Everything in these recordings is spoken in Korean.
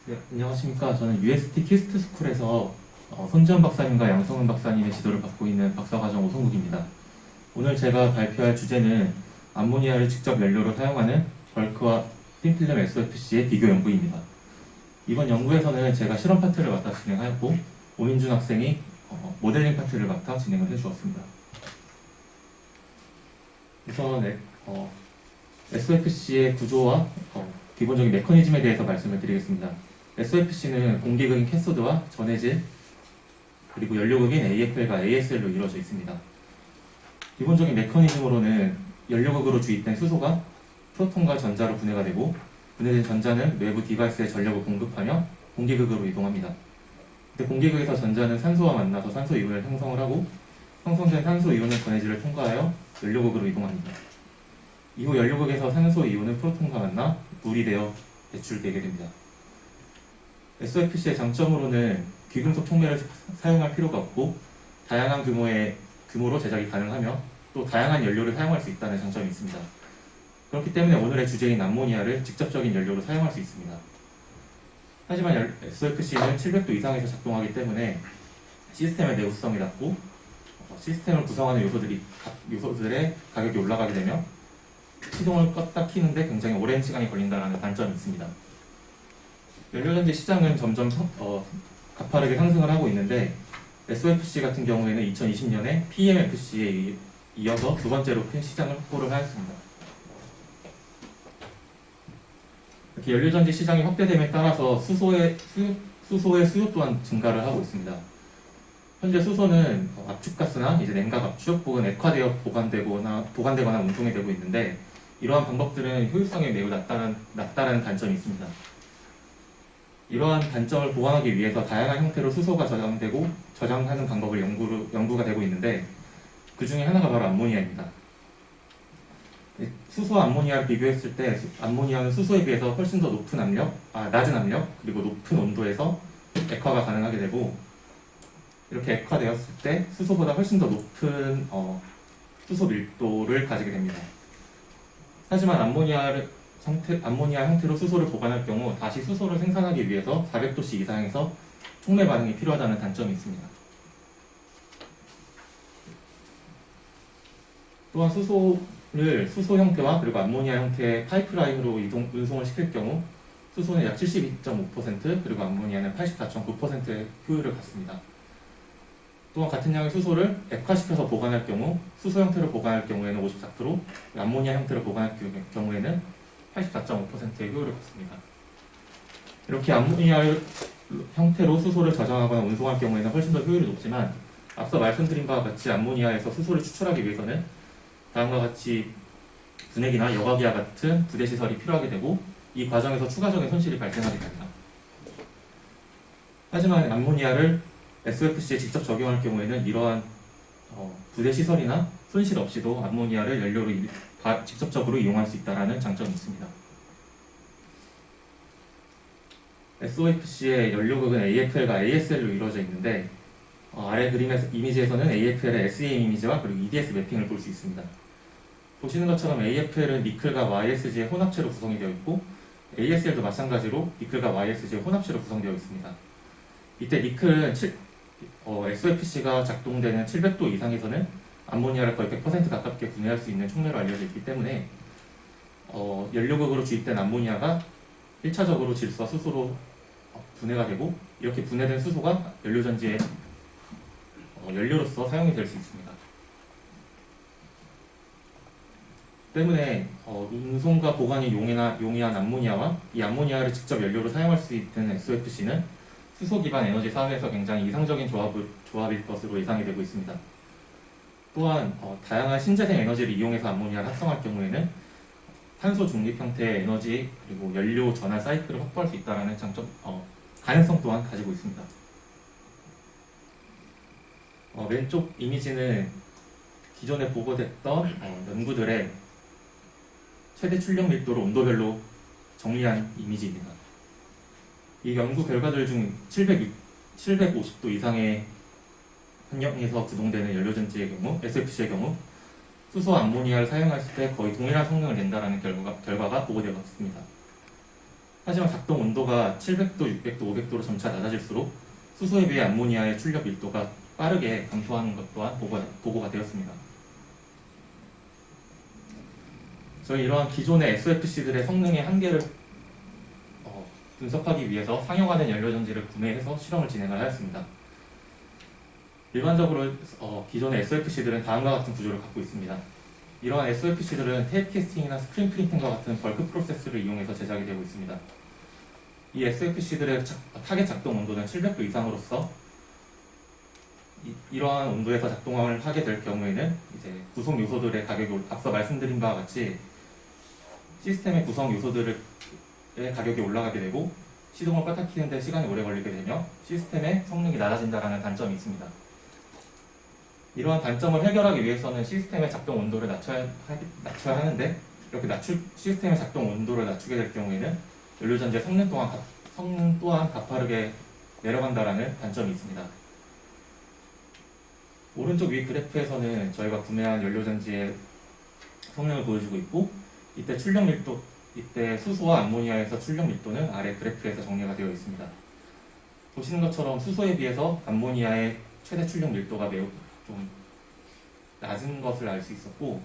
네, 안녕하십니까. 저는 UST 키스트 스쿨에서 손지현 박사님과 양성은 박사님의 지도를 받고 있는 박사과정 오성국입니다. 오늘 제가 발표할 주제는 암모니아를 직접 연료로 사용하는 벌크와 틴필름 SOFC의 비교 연구입니다. 이번 연구에서는 제가 실험 파트를 맡아 진행하였고, 오민준 학생이 모델링 파트를 맡아 진행을 해주었습니다. 우선 SOFC의 구조와 기본적인 메커니즘에 대해서 말씀을 드리겠습니다. SOFC는 공기극인 캐소드와 전해질 그리고 연료극인 AFL과 ASL로 이루어져 있습니다. 기본적인 메커니즘으로는 연료극으로 주입된 수소가 프로톤과 전자로 분해가 되고, 분해된 전자는 외부 디바이스에 전력을 공급하며 공기극으로 이동합니다. 근데 공기극에서 전자는 산소와 만나서 산소 이온을 형성을 하고, 형성된 산소 이온은 전해질을 통과하여 연료극으로 이동합니다. 이후 연료극에서 산소 이온은 프로톤과 만나 물이 되어 배출되게 됩니다. SOFC의 장점으로는 귀금속 촉매를 사용할 필요가 없고, 다양한 규모로 제작이 가능하며 또 다양한 연료를 사용할 수 있다는 장점이 있습니다. 그렇기 때문에 오늘의 주제인 암모니아를 직접적인 연료로 사용할 수 있습니다. 하지만 SOFC는 700도 이상에서 작동하기 때문에 시스템의 내구성이 낮고, 시스템을 구성하는 요소들의 가격이 올라가게 되며 시동을 껐다 키는데 굉장히 오랜 시간이 걸린다는 단점이 있습니다. 연료전지 시장은 점점 가파르게 상승을 하고 있는데, SOFC 같은 경우에는 2020년에 PEMFC에 이어서 두 번째로 큰 시장을 확보를 하였습니다. 이렇게 연료전지 시장이 확대됨에 따라서 수소의 수요 또한 증가를 하고 있습니다. 현재 수소는 압축가스나 이제 냉각 압축 혹은 액화되어 보관되거나 운송이 되고 있는데, 이러한 방법들은 효율성이 매우 낮다는 단점이 있습니다. 이러한 단점을 보완하기 위해서 다양한 형태로 수소가 저장하는 방법을 연구가 되고 있는데, 그 중에 하나가 바로 암모니아입니다. 수소와 암모니아를 비교했을 때 암모니아는 수소에 비해서 훨씬 더 낮은 압력 그리고 높은 온도에서 액화가 가능하게 되고, 이렇게 액화되었을 때 수소보다 훨씬 더 높은 수소 밀도를 가지게 됩니다. 하지만 암모니아 형태로 수소를 보관할 경우 다시 수소를 생산하기 위해서 400도씨 이상에서 촉매 반응이 필요하다는 단점이 있습니다. 또한 수소 형태와 그리고 암모니아 형태의 파이프라인으로 운송을 시킬 경우 수소는 약 72.5% 그리고 암모니아는 84.9%의 효율을 갖습니다. 또한 같은 양의 수소를 액화시켜서 보관할 경우 수소 형태로 보관할 경우에는 54%, 암모니아 형태로 보관할 경우에는 84.5%의 효율을 갖습니다. 이렇게 암모니아 형태로 수소를 저장하거나 운송할 경우에는 훨씬 더 효율이 높지만, 앞서 말씀드린 바와 같이 암모니아에서 수소를 추출하기 위해서는 다음과 같이 분해기나 여과기와 같은 부대 시설이 필요하게 되고, 이 과정에서 추가적인 손실이 발생하게 됩니다. 하지만 암모니아를 SOFC에 직접 적용할 경우에는 이러한 부대 시설이나 손실 없이도 암모니아를 연료로 직접적으로 이용할 수 있다는 장점이 있습니다. SOFC의 연료극은 AFL과 ASL로 이루어져 있는데, 아래 이미지에서는 AFL의 SEM 이미지와 그리고 EDS 매핑을 볼 수 있습니다. 보시는 것처럼 AFL은 니클과 YSG의 혼합체로 구성이 되어 있고, ASL도 마찬가지로 니클과 YSG의 혼합체로 구성되어 있습니다. 이때 니클은 SOFC가 작동되는 700도 이상에서는 암모니아를 거의 100% 가깝게 분해할 수 있는 촉매로 알려져 있기 때문에 연료극으로 주입된 암모니아가 1차적으로 질소와 수소로 분해가 되고, 이렇게 분해된 수소가 연료전지의 연료로서 사용이 될 수 있습니다. 때문에 운송과 보관이 용이한 암모니아와 이 암모니아를 직접 연료로 사용할 수 있는 SOFC는 수소 기반 에너지 사회에서 굉장히 이상적인 조합일 것으로 예상이 되고 있습니다. 또한 다양한 신재생 에너지를 이용해서 암모니아를 합성할 경우에는 탄소 중립 형태의 에너지 그리고 연료 전환 사이클을 확보할 수 있다는 가능성 또한 가지고 있습니다. 왼쪽 이미지는 기존에 보고됐던 연구들의 최대 출력 밀도를 온도별로 정리한 이미지입니다. 이 연구 결과들 중 750도 이상의 환경에서 구동되는 연료전지의 경우, SOFC의 경우 수소와 암모니아를 사용했을 때 거의 동일한 성능을 낸다는 결과가 보고되었습니다. 하지만 작동 온도가 700도, 600도, 500도로 점차 낮아질수록 수소에 비해 암모니아의 출력 밀도가 빠르게 감소하는 것 또한 보고가 되었습니다. 저희 이러한 기존의 SOFC들의 성능의 한계를 분석하기 위해서 상용화된 연료전지를 구매해서 실험을 진행을 하였습니다. 일반적으로 기존의 SOFC들은 다음과 같은 구조를 갖고 있습니다. 이러한 SOFC들은 테이프 캐스팅이나 스크린 프린팅과 같은 벌크 프로세스를 이용해서 제작이 되고 있습니다. 이 SOFC들의 타겟 작동 온도는 700도 이상으로서 이러한 온도에서 작동을 하게 될 경우에는 이제 구성 요소들의 가격이 앞서 말씀드린 바와 같이 시스템의 구성 요소들의 가격이 올라가게 되고 시동을 빠딱키는데 시간이 오래 걸리게 되며 시스템의 성능이 낮아진다는 단점이 있습니다. 이러한 단점을 해결하기 위해서는 시스템의 작동 온도를 낮춰야 하는데 이렇게 시스템의 작동 온도를 낮추게 될 경우에는 연료전지의 성능 또한 가파르게 내려간다는 단점이 있습니다. 오른쪽 위 그래프에서는 저희가 구매한 연료전지의 성능을 보여주고 있고 이때 수소와 암모니아에서 출력 밀도는 아래 그래프에서 정리가 되어 있습니다. 보시는 것처럼 수소에 비해서 암모니아의 최대 출력 밀도가 매우 좀 낮은 것을 알 수 있었고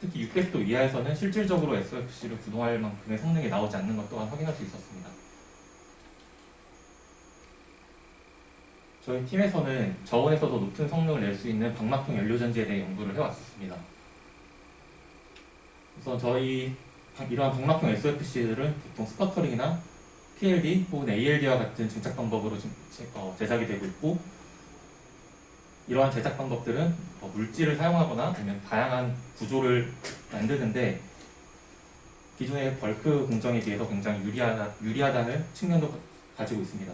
특히 600도 이하에서는 실질적으로 SOFC를 구동할 만큼의 성능이 나오지 않는 것 또한 확인할 수 있었습니다. 저희 팀에서는 저온에서도 높은 성능을 낼 수 있는 방막형 연료전지에 대해 연구를 해왔습니다. 우선 저희 이러한 방막형 SOFC들은 보통 스퍼터링이나 PLD 혹은 ALD와 같은 증착 방법으로 제작이 되고 있고 이러한 제작 방법들은 물질을 사용하거나 아니면 다양한 구조를 만드는데 기존의 벌크 공정에 비해서 굉장히 유리하다는 측면도 가지고 있습니다.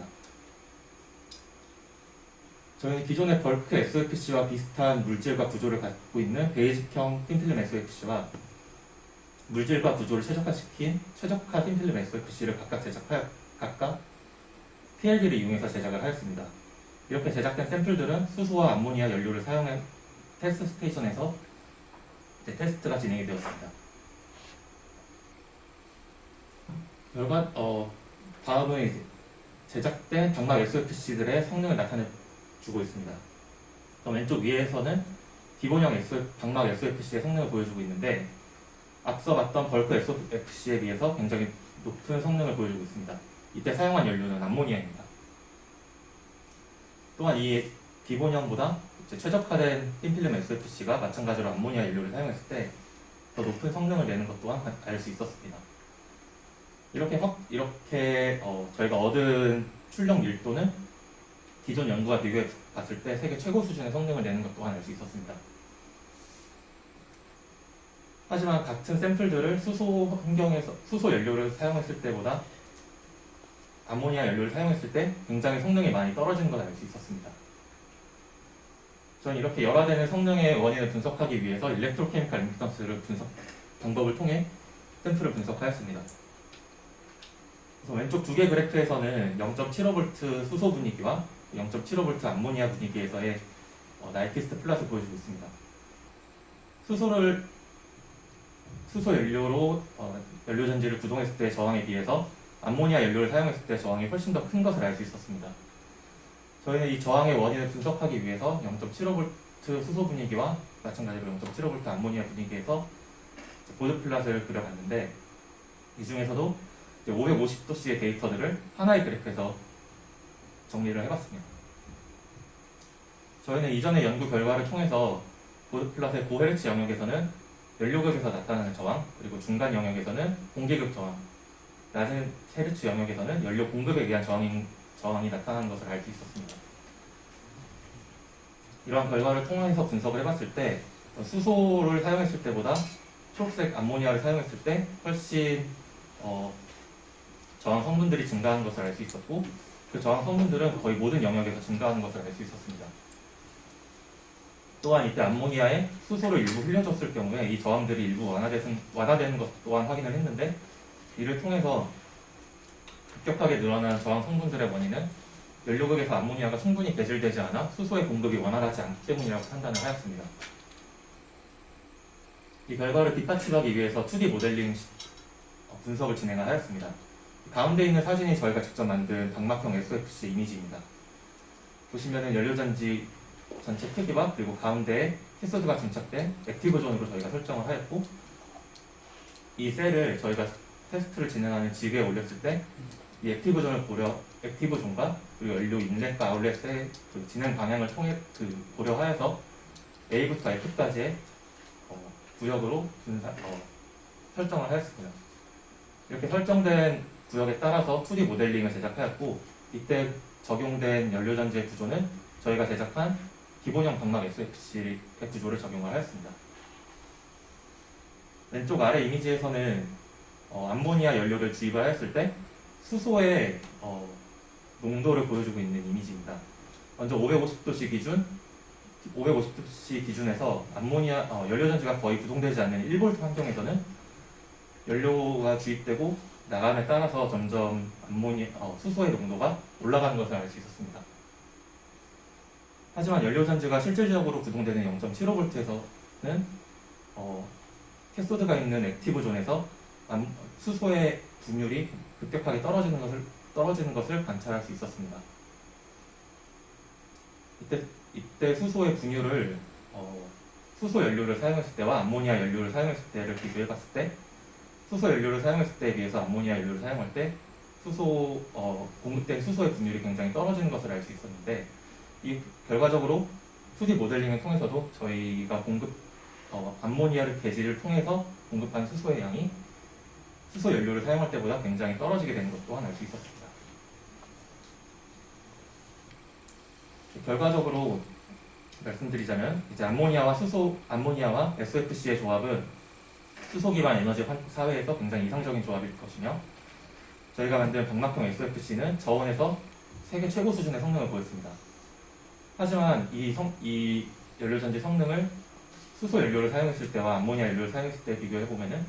저희는 기존의 벌크 SOFC와 비슷한 물질과 구조를 갖고 있는 베이직형 틴필름 SOFC와 물질과 구조를 최적화시킨 최적화 틴필름 SOFC를 각각 PLD를 이용해서 제작을 하였습니다. 이렇게 제작된 샘플들은 수소와 암모니아 연료를 사용한 테스트 스테이션에서 테스트가 진행이 되었습니다. 다음은 이제 제작된 방막 SOFC들의 성능을 나타내주고 있습니다. 왼쪽 위에서는 기본형 방막 SOFC의 성능을 보여주고 있는데 앞서 봤던 벌크 SOFC에 비해서 굉장히 높은 성능을 보여주고 있습니다. 이때 사용한 연료는 암모니아입니다. 또한 이 기본형보다 최적화된 틴필름 SOFC가 마찬가지로 암모니아 연료를 사용했을 때 더 높은 성능을 내는 것 또한 알 수 있었습니다. 이렇게 저희가 얻은 출력 밀도는 기존 연구와 비교해 봤을 때 세계 최고 수준의 성능을 내는 것 또한 알 수 있었습니다. 하지만 같은 샘플들을 수소 연료를 사용했을 때보다 암모니아 연료를 사용했을 때 굉장히 성능이 많이 떨어지는 걸 알 수 있었습니다. 저는 이렇게 열화되는 성능의 원인을 분석하기 위해서 일렉트로케미칼 임피던스를 방법을 통해 샘플을 분석하였습니다. 그래서 왼쪽 두 개 그래프에서는 0.75V 수소 분위기와 0.75V 암모니아 분위기에서의 나이키스트 플랫을 보여주고 있습니다. 수소 연료로 연료전지를 구동했을 때의 저항에 비해서 암모니아 연료를 사용했을 때 저항이 훨씬 더 큰 것을 알 수 있었습니다. 저희는 이 저항의 원인을 분석하기 위해서 0.75V 수소 분위기와 마찬가지로 0.75V 암모니아 분위기에서 보드 플랫을 그려봤는데 이 중에서도 550도씨의 데이터들을 하나의 그래프에서 정리를 해봤습니다. 저희는 이전의 연구 결과를 통해서 보드 플랫의 고헤르츠 영역에서는 연료급에서 나타나는 저항, 그리고 중간 영역에서는 공기급 저항, 낮은 헤르츠 영역에서는 연료 공급에 의한 저항이 나타나는 것을 알 수 있었습니다. 이러한 결과를 통해서 분석을 해봤을 때 수소를 사용했을 때보다 초록색 암모니아를 사용했을 때 훨씬 저항 성분들이 증가하는 것을 알 수 있었고 그 저항 성분들은 거의 모든 영역에서 증가하는 것을 알 수 있었습니다. 또한 이때 암모니아에 수소를 일부 흘려줬을 경우에 이 저항들이 일부 완화되는 것 또한 확인을 했는데 이를 통해서 급격하게 늘어난 저항 성분들의 원인은 연료극에서 암모니아가 충분히 배출되지 않아 수소의 공급이 원활하지 않기 때문이라고 판단을 하였습니다. 이 결과를 뒷받침하기 위해서 2D 모델링 분석을 진행을 하였습니다. 가운데 있는 사진이 저희가 직접 만든 방막형 SOFC 이미지입니다. 보시면은 연료전지 전체 크기와 그리고 가운데에 캐소드가 장착된 액티브 존으로 저희가 설정을 하였고, 이 셀을 저희가 테스트를 진행하는 지그에 올렸을 때 이 액티브 존을 액티브 존과 그리고 연료 인렛과 아웃렛의 그 진행 방향을 고려하여서 A부터 F까지의 구역으로 설정을 하였습니다. 이렇게 설정된 구역에 따라서 2D 모델링을 제작하였고, 이때 적용된 연료전지의 구조는 저희가 제작한 기본형 방막 SFC의 구조를 적용을 하였습니다. 왼쪽 아래 이미지에서는 암모니아 연료를 주입을 하였을 때 수소의 농도를 보여주고 있는 이미지입니다. 먼저 550도씨 기준에서 암모니아 연료전지가 거의 구동되지 않는 1V 환경에서는 연료가 주입되고 나감에 따라서 점점 수소의 농도가 올라가는 것을 알 수 있었습니다. 하지만 연료전지가 실질적으로 구동되는 0.75V에서는 캐소드가 있는 액티브 존에서 수소의 분율이 급격하게 떨어지는 것을 관찰할 수 있었습니다. 이때 수소의 분율을 수소 연료를 사용했을 때와 암모니아 연료를 사용했을 때를 비교해 봤을 때, 수소 연료를 사용했을 때에 비해서 암모니아 연료를 사용할 때 공급된 수소의 분율이 굉장히 떨어지는 것을 알 수 있었는데, 이 결과적으로 2D 모델링을 통해서도 저희가 암모니아를 계지를 통해서 공급한 수소의 양이 수소 연료를 사용할 때보다 굉장히 떨어지게 되는 것 또한 알 수 있었습니다. 결과적으로 말씀드리자면, 이제 암모니아와 SOFC의 조합은 수소 기반 에너지 사회에서 굉장히 이상적인 조합일 것이며, 저희가 만든 방막형 SOFC는 저온에서 세계 최고 수준의 성능을 보였습니다. 하지만 이 연료전지 성능을 수소 연료를 사용했을 때와 암모니아 연료를 사용했을 때 비교해보면은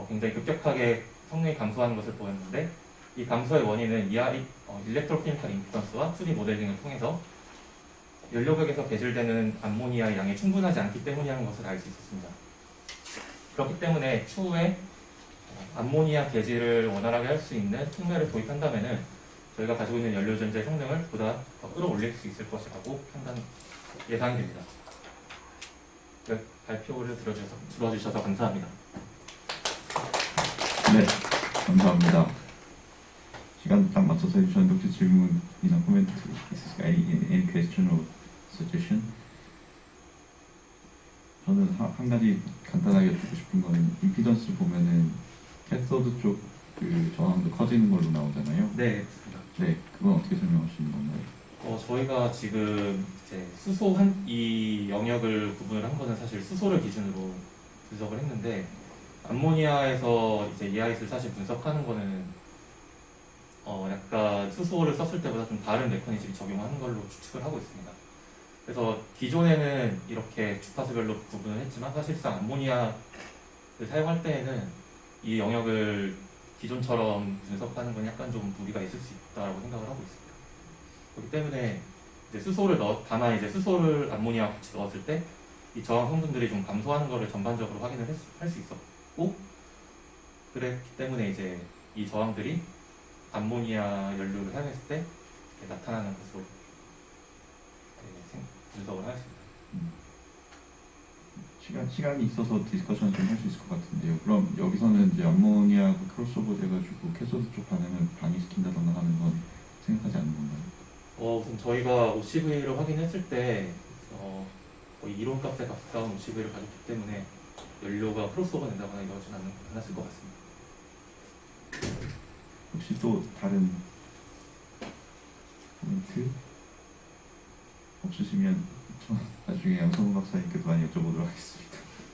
굉장히 급격하게 성능이 감소하는 것을 보였는데, 이 감소의 원인은 일렉트로케미컬 임피던스와 2D 모델링을 통해서 연료벽에서 배출되는 암모니아의 양이 충분하지 않기 때문이라는 것을 알 수 있었습니다. 그렇기 때문에 추후에 암모니아 계지를 원활하게 할 수 있는 특매를 도입한다면은 저희가 가지고 있는 연료전지의 성능을 보다 더 끌어올릴 수 있을 것이라고 예상이 됩니다. 발표를 들어주셔서 감사합니다. 네, 감사합니다. 시간 딱 맞춰서 해주셨는데 혹시 질문이나 코멘트 있으실까요? Any question or suggestion? 저는 한 가지 간단하게 여쭙고 싶은 거는, 임피던스 보면은 캐서드 쪽 그 저항도 커지는 걸로 나오잖아요. 네, 그렇습니다. 네, 그건 어떻게 설명하시는 건가요? 저희가 지금 이제 이 영역을 구분을 한 거는 사실 수소를 기준으로 분석을 했는데, 암모니아에서 이제 EIS를 사실 분석하는 거는 약간 수소를 썼을 때보다 좀 다른 메커니즘이 적용하는 걸로 추측을 하고 있습니다. 그래서 기존에는 이렇게 주파수별로 구분을 했지만, 사실상 암모니아를 사용할 때에는 이 영역을 기존처럼 분석하는 건 약간 좀 무리가 있을 수 있다고 생각을 하고 있습니다. 그렇기 때문에 이제 다만 이제 수소를 암모니아와 같이 넣었을 때 이 저항 성분들이 좀 감소하는 것을 전반적으로 확인을 할 수 있었고, 그랬기 때문에 이제 이 저항들이 암모니아 연료를 사용했을 때 나타나는 것으로 분석을 하였습니다. 시간이 있어서 디스커션 좀 할 수 있을 것 같은데요. 그럼 여기서는 이제 암모니아가 크로스오버 돼가지고 캐소드 쪽 반응을 방해시킨다거나 하는 건 생각하지 않는 건가요? 우선 저희가 OCV를 확인했을 때 거의 이론값에 가까운 OCV를 가졌기 때문에 연료가 크로스오버 된다거나 이러진 않았을 것 같습니다. 혹시 또 다른 코멘트 없으시면 저 나중에 양성훈 박사님께도 많이 여쭤보도록 하겠습니다.